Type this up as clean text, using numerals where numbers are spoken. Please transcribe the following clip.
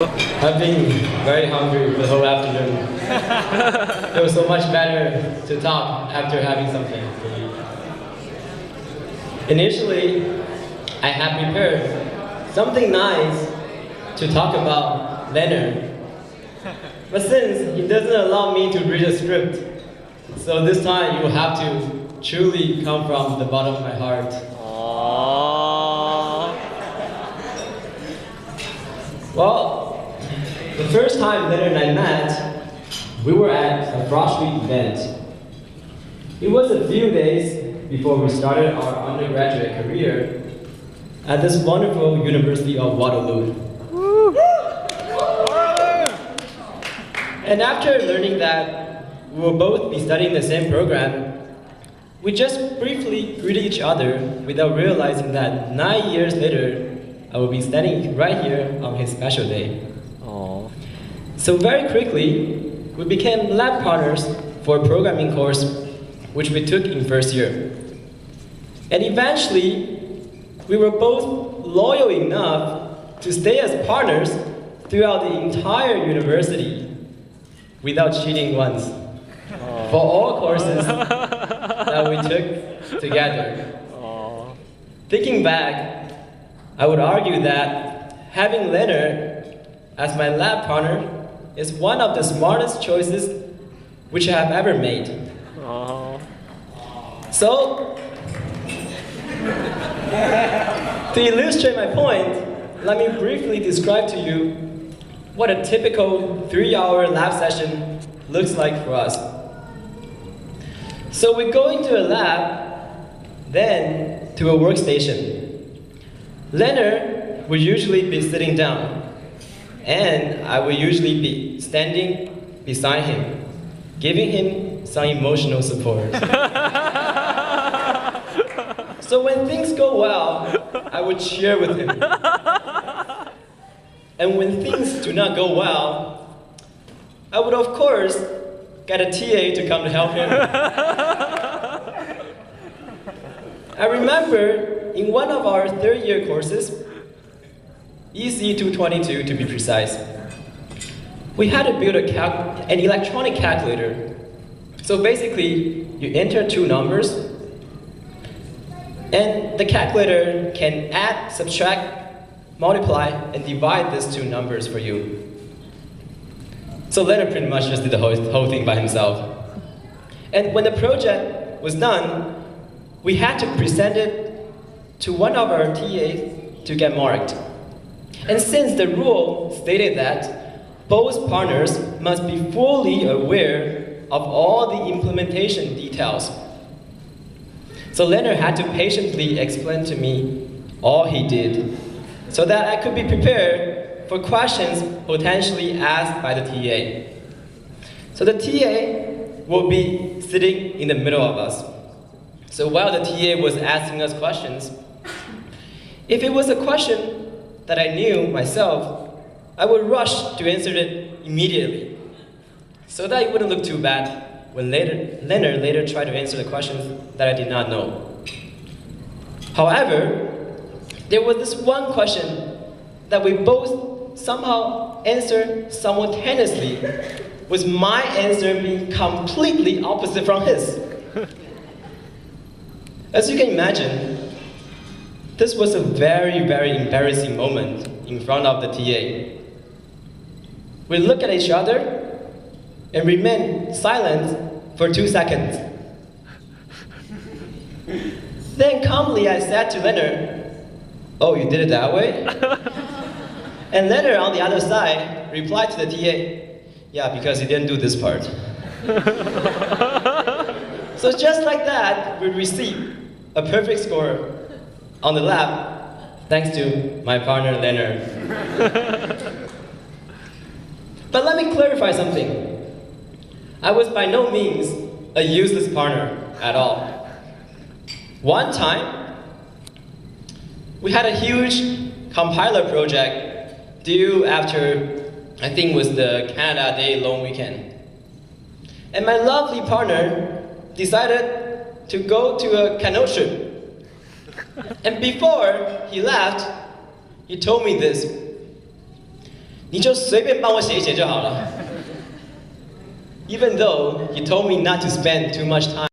I've been very hungry for the whole afternoon. It was so much better to talk after having something to eat. Initially, I had prepared something nice to talk about Leonard. But since he doesn't allow me to read a script, so this time you will have to truly come from the bottom of my heart. Well, the first time Leonard and I met, we were at a Broad Street event. It was a few days before we started our undergraduate career at this wonderful University of Waterloo. And after learning that we will both be studying the same program, we just briefly greeted each other without realizing that 9 years later, I will be standing right here on his special day. Aww. So very quickly, we became lab partners for a programming course which we took in first year. And eventually, we were both loyal enough to stay as partners throughout the entire university without cheating once for all courses that we took together. Aww. Thinking back, I would argue that having Leonard as my lab partner is one of the smartest choices which I have ever made. Aww. So, to illustrate my point, let me briefly describe to you what a typical 3-hour lab session looks like for us. So we go into a lab, then to a workstation. Leonard would usually be sitting down, and I would usually be standing beside him, giving him some emotional support. So when things go well, I would cheer with him. And when things do not go well, I would of course get a TA to come to help him. I remember in one of our third-year courses, EC222 to be precise, we had to build an electronic calculator. So basically, you enter 2 numbers, and the calculator can add, subtract, multiply, and divide these 2 numbers for you. So Leonard pretty much just did the whole thing by himself. And when the project was done, we had to present it to one of our TAs to get marked. And since the rule stated that both partners must be fully aware of all the implementation details, so Leonard had to patiently explain to me all he did so that I could be prepared for questions potentially asked by the TA. So the TA will be sitting in the middle of us. So while the TA was asking us questions, if it was a question that I knew myself, I would rush to answer it immediately, so that it wouldn't look too bad when Leonard later tried to answer the questions that I did not know. However, there was this one question that we both somehow answered simultaneously, with my answer being completely opposite from his. As you can imagine, this was a very, very embarrassing moment in front of the TA. We looked at each other and remained silent for 2 seconds. Then calmly I said to Leonard, "Oh, you did it that way?" And Leonard on the other side replied to the TA, "Yeah, because he didn't do this part." So just like that, we received a perfect score on the lab, thanks to my partner Leonard. But let me clarify something. I was by no means a useless partner at all. One time, we had a huge compiler project due after, I think it was the Canada Day long weekend. And my lovely partner decided to go to a canoe trip. And before he left, he told me this. 你就随便帮我写一写就好了。Even though he told me not to spend too much time